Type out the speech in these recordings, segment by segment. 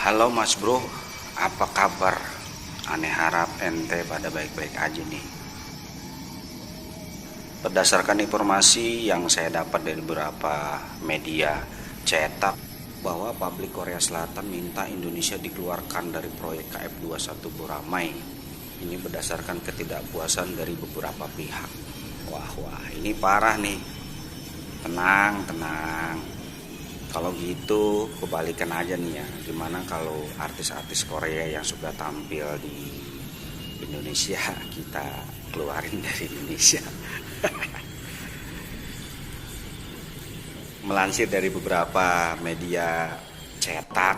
Halo Mas Bro, apa kabar? Aneh harap ente pada baik-baik aja nih. Berdasarkan informasi yang saya dapat dari beberapa media cetak bahwa publik Korea Selatan minta Indonesia dikeluarkan dari proyek KF21 Boramae. Ini berdasarkan ketidakpuasan dari beberapa pihak. Wah, ini parah nih. Tenang. Kalau gitu kebalikan aja nih ya. Gimana kalau artis-artis Korea yang sudah tampil di Indonesia kita keluarin dari Indonesia? Melansir dari beberapa media cetak,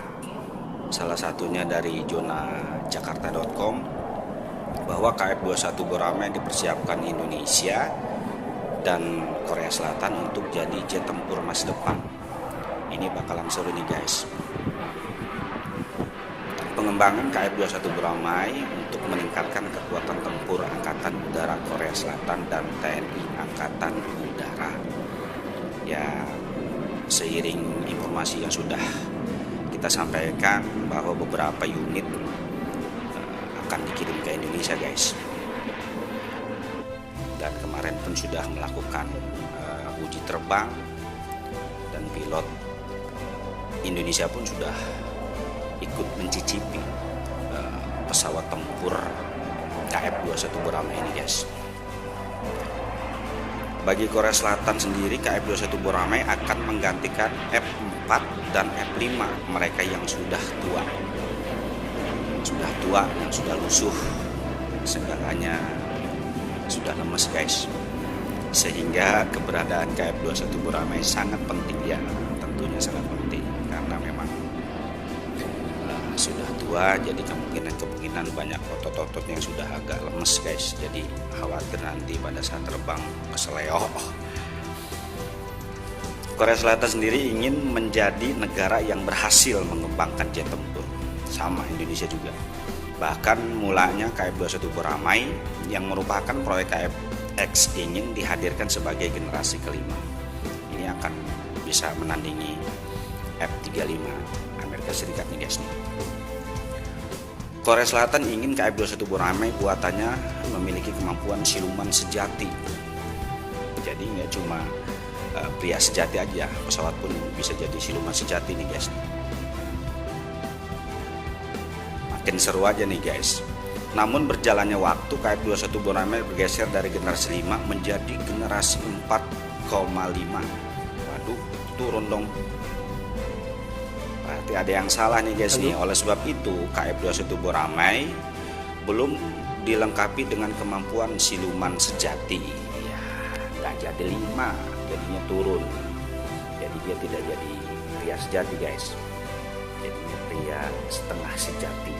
salah satunya dari zonajakarta.com, bahwa KF21 Boramae dipersiapkan Indonesia dan Korea Selatan untuk jadi jet tempur masa depan. Ini bakalan seru nih guys. Pengembangan KF21 Boramae untuk meningkatkan kekuatan tempur Angkatan Udara Korea Selatan dan TNI Angkatan Udara. Ya, seiring informasi yang sudah kita sampaikan bahwa beberapa unit akan dikirim ke Indonesia guys. Dan kemarin pun sudah melakukan uji terbang dan pilot Indonesia pun sudah ikut mencicipi pesawat tempur KF21 Boramae ini guys. Bagi Korea Selatan sendiri, KF21 Boramae akan menggantikan F4 dan F5 mereka yang sudah tua, yang sudah lusuh, segalanya sudah lemes guys. Sehingga keberadaan KF21 Boramae sangat penting ya, tentunya sangat penting karena memang sudah tua, jadi kemungkinan banyak otot-otot yang sudah agak lemes guys. Jadi khawatir nanti pada saat terbang keseleo. Korea Selatan sendiri ingin menjadi negara yang berhasil mengembangkan jet tempur, sama Indonesia juga. Bahkan mulanya KF21 Boramae yang merupakan proyek KF-X ingin dihadirkan sebagai generasi kelima. Ini akan bisa menandingi F-35 Amerika Serikat nih guys. Korea Selatan ingin KF21 Boramae buatannya memiliki kemampuan siluman sejati. Jadi nggak cuma pria sejati aja, pesawat pun bisa jadi siluman sejati nih guys. Makin seru aja nih guys. Namun berjalannya waktu, KF21 Boramae bergeser dari generasi 5 menjadi generasi 4,5. Waduh, turun dong. Berarti ada yang salah nih guys nih. Oleh sebab itu KF21 Boramae belum dilengkapi dengan kemampuan siluman sejati. Ya, nggak jadi 5, jadinya turun. Jadi dia tidak jadi pria sejati guys. Jadinya pria setengah sejati.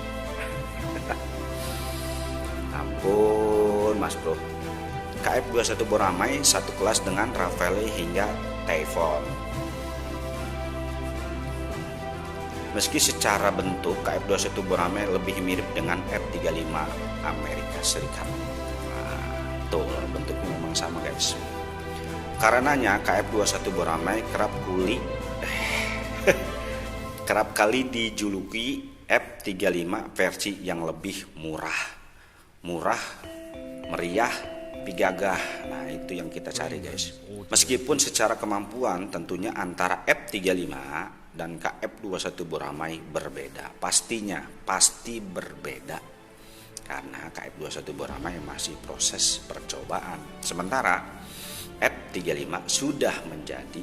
Ampun Mas Bro. KF21 Boramae satu kelas dengan Rafale hingga Typhoon. Meski secara bentuk KF21 Boramae lebih mirip dengan F-35 Amerika Serikat. Tuh bentuknya memang sama guys. Karenanya KF21 Boramae kerap kali dijuluki F-35 versi yang lebih murah, meriah, gagah. Nah itu yang kita cari guys. Meskipun secara kemampuan tentunya antara F-35 dan KF21 Boramae berbeda. Pasti berbeda. Karena KF21 Boramae masih proses percobaan. Sementara F-35 sudah menjadi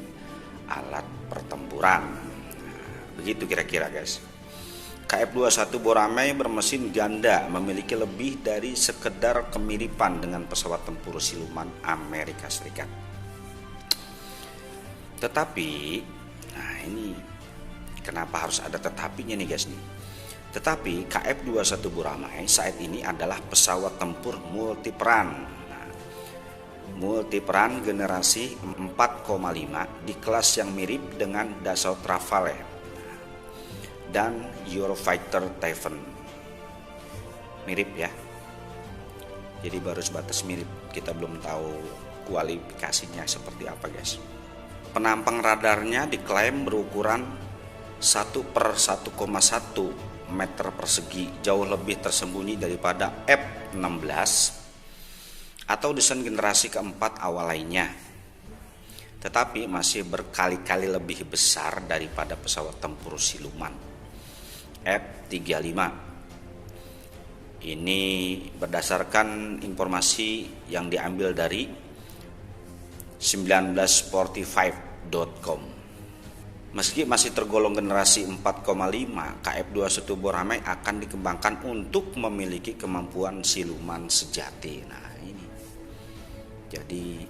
alat pertempuran. Nah, begitu kira-kira guys. KF21 Boramae bermesin ganda, memiliki lebih dari sekedar kemiripan dengan pesawat tempur siluman Amerika Serikat. Tetapi, nah ini kenapa harus ada tetapinya nih guys nih. Tetapi KF21 Boramae saat ini adalah pesawat tempur multiperan. Nah, multiperan generasi 4,5 di kelas yang mirip dengan Dassault Rafale dan Eurofighter Typhoon. Mirip ya. Jadi baru sebatas mirip, kita belum tahu kualifikasinya seperti apa guys. Penampang radarnya diklaim berukuran 1/1,1 meter persegi, jauh lebih tersembunyi daripada F-16 atau desain generasi keempat awal lainnya, tetapi masih berkali-kali lebih besar daripada pesawat tempur siluman F-35. Ini berdasarkan informasi yang diambil dari 1945.com. Meski masih tergolong generasi 4,5, KF-21 Boramae akan dikembangkan untuk memiliki kemampuan siluman sejati. Nah ini, jadi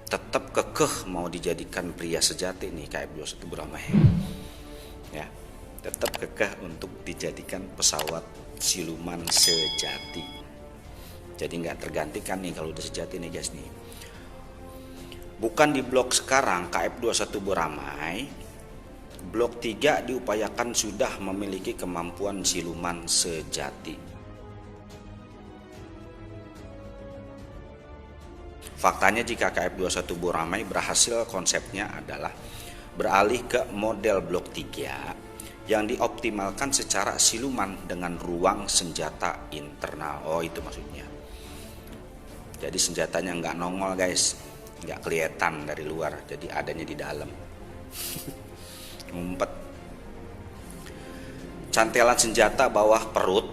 tetap kekeh mau dijadikan pria sejati nih KF-21 Boramae. Ya, tetap kekeh untuk dijadikan pesawat siluman sejati. Jadi nggak tergantikan nih kalau udah sejati nih guys nih. Bukan di blok sekarang KF-21 Boramae, blok 3 diupayakan sudah memiliki kemampuan siluman sejati. Faktanya jika KF-21 Boramae berhasil, konsepnya adalah beralih ke model blok 3 yang dioptimalkan secara siluman dengan ruang senjata internal. Oh itu maksudnya. Jadi senjatanya nggak nongol guys, nggak kelihatan dari luar, jadi adanya di dalam. Ngumpet. Cantelan senjata bawah perut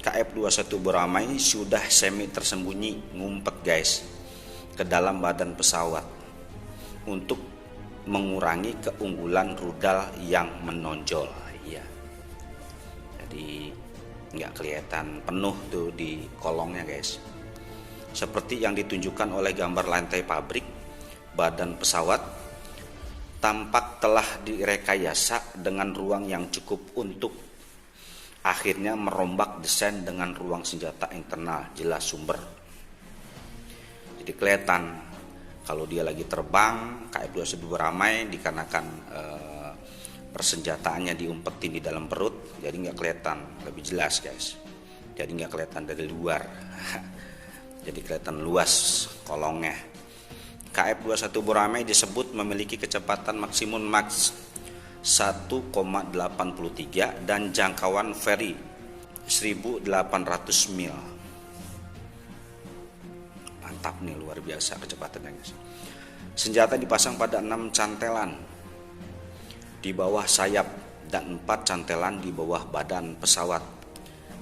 KF-21 Boramae sudah semi tersembunyi, ngumpet guys, ke dalam badan pesawat untuk mengurangi keunggulan rudal yang menonjol. Ya, jadi nggak kelihatan penuh tuh di kolongnya guys. Seperti yang ditunjukkan oleh gambar lantai pabrik, badan pesawat tampak telah direkayasa dengan ruang yang cukup untuk akhirnya merombak desain dengan ruang senjata internal. Jelas sumber. Jadi kelihatan kalau dia lagi terbang KF-21 Boramae dikarenakan persenjataannya diumpetin di dalam perut, jadi nggak kelihatan, lebih jelas guys. Jadi nggak kelihatan dari luar, jadi kelihatan luas kolongnya. KF-21 Boramae disebut memiliki kecepatan maksimum Mach 1,83 dan jangkauan Very 1.800 mil. Mantap nih, luar biasa kecepatannya guys. Senjata dipasang pada 6 cantelan di bawah sayap dan 4 cantelan di bawah badan pesawat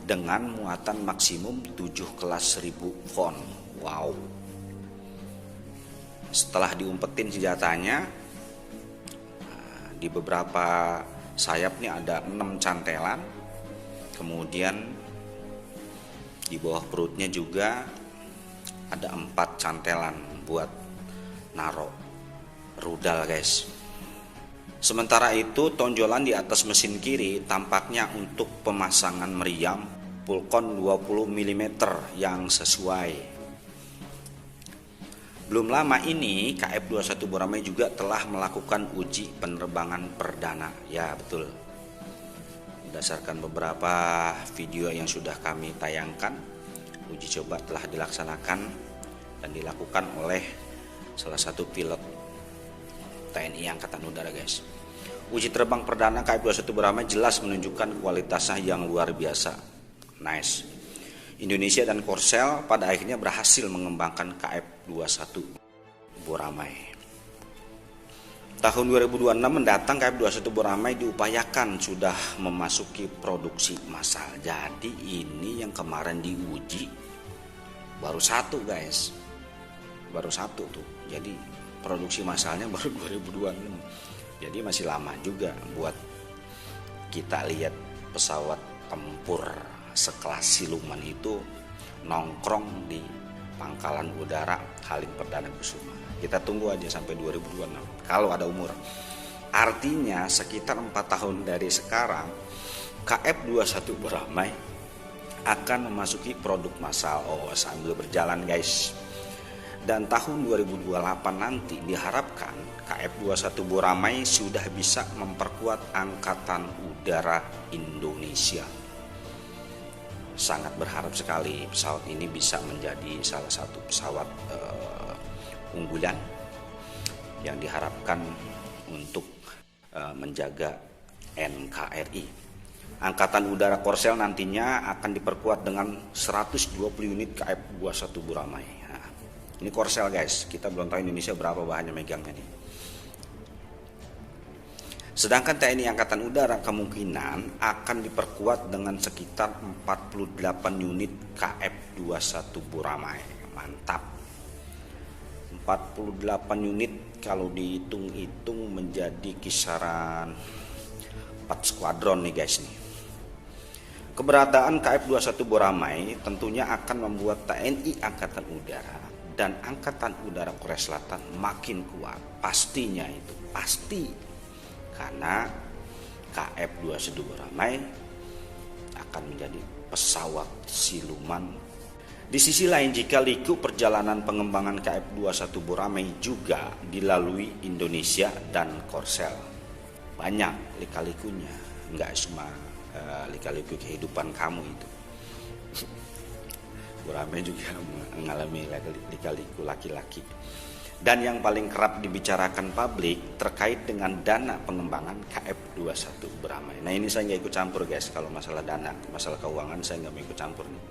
dengan muatan maksimum 7 kelas 1000 font. Wow. Setelah diumpetin senjatanya, di beberapa sayap nih ada 6 cantelan, kemudian di bawah perutnya juga ada 4 cantelan buat naruh rudal guys. Sementara itu tonjolan di atas mesin kiri tampaknya untuk pemasangan meriam Pulcon 20 mm yang sesuai. Belum lama ini KF-21 Boramae juga telah melakukan uji penerbangan perdana. Ya betul. Berdasarkan beberapa video yang sudah kami tayangkan, uji coba telah dilaksanakan dan dilakukan oleh salah satu pilot TNI Angkatan Udara guys. Uji terbang perdana KF-21 Boramae jelas menunjukkan kualitasnya yang luar biasa. Nice. Indonesia dan Korsel pada akhirnya berhasil mengembangkan KF-21 Boramae. Tahun 2026 mendatang KF-21 Boramae diupayakan sudah memasuki produksi massal. Jadi ini yang kemarin diuji baru 1 guys. Baru 1 tuh. Jadi produksi massalnya baru 2026. Jadi masih lama juga buat kita lihat pesawat tempur sekelas siluman itu nongkrong di Pangkalan Udara Halim Perdana Kusuma. Kita tunggu aja sampai 2026 kalau ada umur. Artinya sekitar 4 tahun dari sekarang KF-21 Boramae akan memasuki produk massal. Oh, sambil berjalan guys. Dan tahun 2028 nanti diharapkan KF-21 Boramae sudah bisa memperkuat Angkatan Udara Indonesia. Sangat berharap sekali pesawat ini bisa menjadi salah satu pesawat unggulan yang diharapkan untuk menjaga NKRI. Angkatan Udara Korsel nantinya akan diperkuat dengan 120 unit KF-21 Buramai. Nah, ini Korsel guys, kita belum tahu Indonesia berapa bahannya megangnya nih. Sedangkan TNI Angkatan Udara kemungkinan akan diperkuat dengan sekitar 48 unit KF-21 Buramai. Mantap. 48 unit kalau dihitung-hitung menjadi kisaran 4 skuadron nih guys nih. Keberadaan KF-21 Buramai tentunya akan membuat TNI Angkatan Udara dan Angkatan Udara Korea Selatan makin kuat. Pastinya itu, pasti. Karena KF-21 Buramai akan menjadi pesawat siluman. Di sisi lain, jika liku perjalanan pengembangan KF-21 Buramai juga dilalui Indonesia dan Korsel. Banyak lika-likunya, enggak cuma lika-liku kehidupan kamu itu. Buramai juga mengalami lika-liku laki-laki. Dan yang paling kerap dibicarakan publik terkait dengan dana pengembangan KF-21 Buramai. Nah ini saya nggak ikut campur guys, kalau masalah dana, masalah keuangan saya nggak mau ikut campur nih.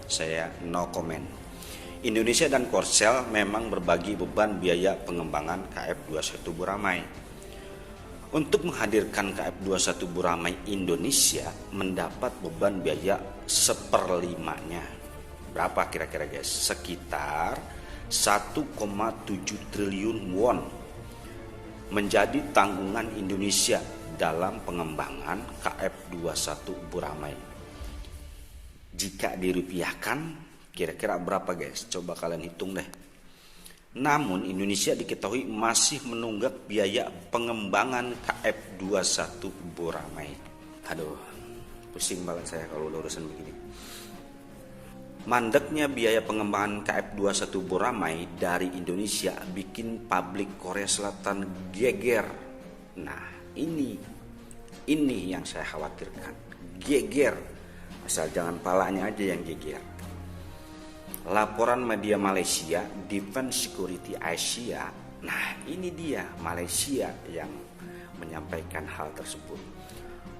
Saya no comment. Indonesia dan Korsel memang berbagi beban biaya pengembangan KF-21 Buramai. Untuk menghadirkan KF-21 Buramai, Indonesia mendapat beban biaya 1/5-nya. Berapa kira-kira guys? Sekitar 1,7 triliun won menjadi tanggungan Indonesia dalam pengembangan KF-21 Buramai. Jika dirupiahkan kira-kira berapa guys? Coba kalian hitung deh. Namun Indonesia diketahui masih menunggak biaya pengembangan KF-21 Buramai. Aduh, pusing banget saya kalau urusan begini. Mandeknya biaya pengembangan KF-21 Buramai dari Indonesia bikin publik Korea Selatan geger. Nah, ini yang saya khawatirkan. Geger. Asal jangan palanya aja yang geger. Laporan media Malaysia, Defense Security Asia. Nah, ini dia Malaysia yang menyampaikan hal tersebut.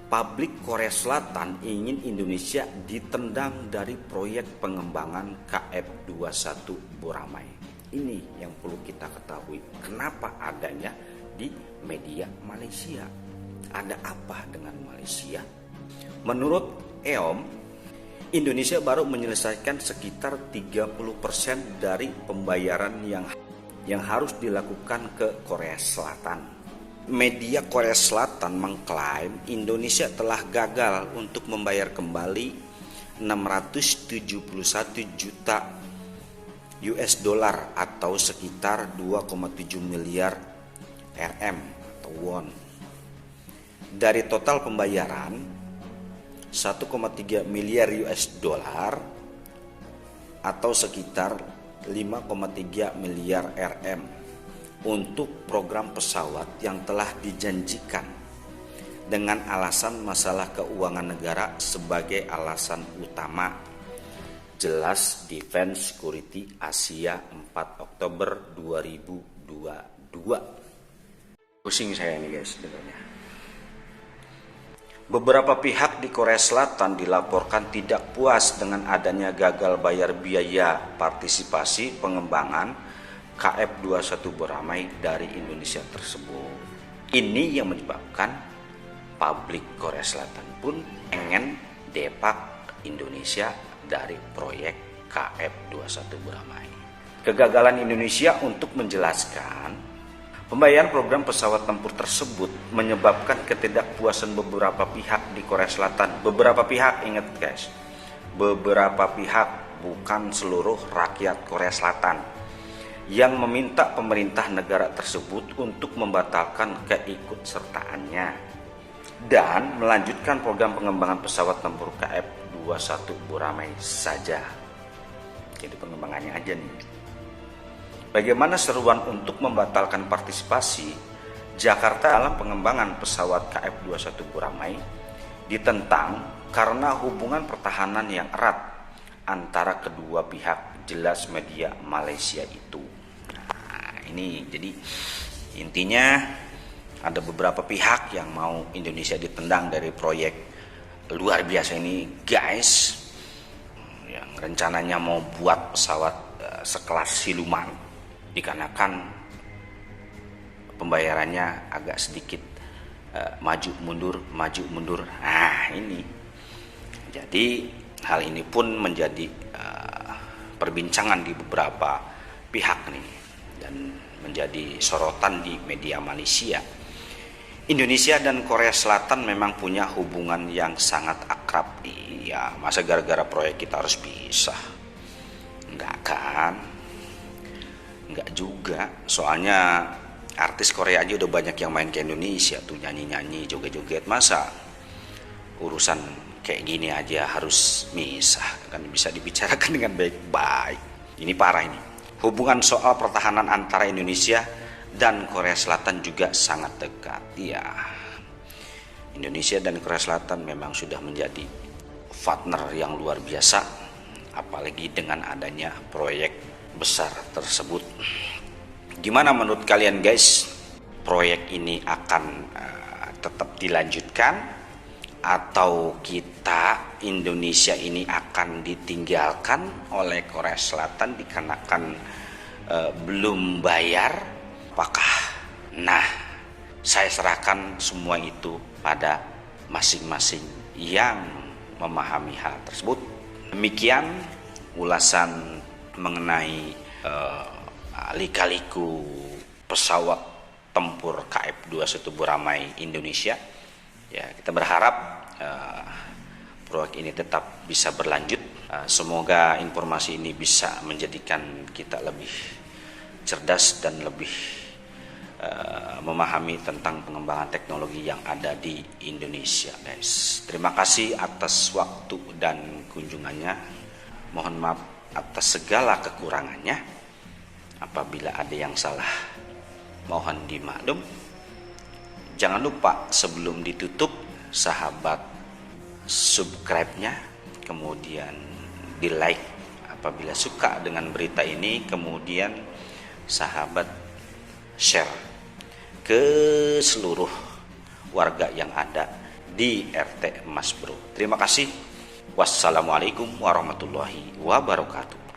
Publik Korea Selatan ingin Indonesia ditendang dari proyek pengembangan KF-21 Buramai. Ini yang perlu kita ketahui. Kenapa adanya di media Malaysia? Ada apa dengan Malaysia? Menurut EOM, Indonesia baru menyelesaikan sekitar 30% dari pembayaran yang harus dilakukan ke Korea Selatan. Media Korea Selatan mengklaim Indonesia telah gagal untuk membayar kembali 671 juta US dollar atau sekitar 2,7 miliar RM atau won. Dari total pembayaran 1,3 miliar US dollar atau sekitar 5,3 miliar RM untuk program pesawat yang telah dijanjikan dengan alasan masalah keuangan negara sebagai alasan utama. Jelas Defense Security Asia 4 Oktober 2022. Pusing saya ini guys dengarnya. Beberapa pihak di Korea Selatan dilaporkan tidak puas dengan adanya gagal bayar biaya partisipasi pengembangan KF-21 Buramai dari Indonesia tersebut. Ini yang menyebabkan publik Korea Selatan pun ingin depak Indonesia dari proyek KF-21 Buramai. Kegagalan Indonesia untuk menjelaskan pembayaran program pesawat tempur tersebut menyebabkan ketidakpuasan beberapa pihak di Korea Selatan. Beberapa pihak, ingat guys, beberapa pihak, bukan seluruh rakyat Korea Selatan, yang meminta pemerintah negara tersebut untuk membatalkan keikutsertaannya dan melanjutkan program pengembangan pesawat tempur KF-21 Buramai saja. Jadi pengembangannya aja nih. Bagaimana seruan untuk membatalkan partisipasi Jakarta dalam pengembangan pesawat KF-21 Buramai ditentang karena hubungan pertahanan yang erat antara kedua pihak, jelas media Malaysia itu. Ini jadi intinya Ada beberapa pihak yang mau Indonesia ditendang dari proyek luar biasa ini guys, yang rencananya mau buat pesawat sekelas siluman, dikarenakan pembayarannya agak sedikit maju mundur. Nah ini, jadi hal ini pun menjadi perbincangan di beberapa pihak nih, dan menjadi sorotan di media Malaysia. Indonesia dan Korea Selatan memang punya hubungan yang sangat akrab. Iya, masa gara-gara proyek kita harus pisah? Enggak kan? Enggak juga. Soalnya artis Korea aja udah banyak yang main ke Indonesia tuh, nyanyi-nyanyi, joget-joget. Masa urusan kayak gini aja harus misah? Kan bisa dibicarakan dengan baik-baik. Ini parah ini. Hubungan soal pertahanan antara Indonesia dan Korea Selatan juga sangat dekat. Ya, Indonesia dan Korea Selatan memang sudah menjadi partner yang luar biasa, apalagi dengan adanya proyek besar tersebut. Gimana menurut kalian guys? Proyek ini akan tetap dilanjutkan, atau kita Indonesia ini akan ditinggalkan oleh Korea Selatan dikarenakan belum bayar? Apakah? Nah, saya serahkan semua itu pada masing-masing yang memahami hal tersebut. Demikian ulasan mengenai lika-liku pesawat tempur KF-21 Buramai Indonesia. Ya, kita berharap proyek ini tetap bisa berlanjut. Semoga informasi ini bisa menjadikan kita lebih cerdas dan lebih memahami tentang pengembangan teknologi yang ada di Indonesia guys. Terima kasih atas waktu dan kunjungannya. Mohon maaf atas segala kekurangannya. Apabila ada yang salah, mohon dimaklum. Jangan lupa sebelum ditutup, sahabat subscribe-nya, kemudian di like apabila suka dengan berita ini, kemudian sahabat share ke seluruh warga yang ada di RT Mas Bro. Terima kasih. Wassalamualaikum warahmatullahi wabarakatuh.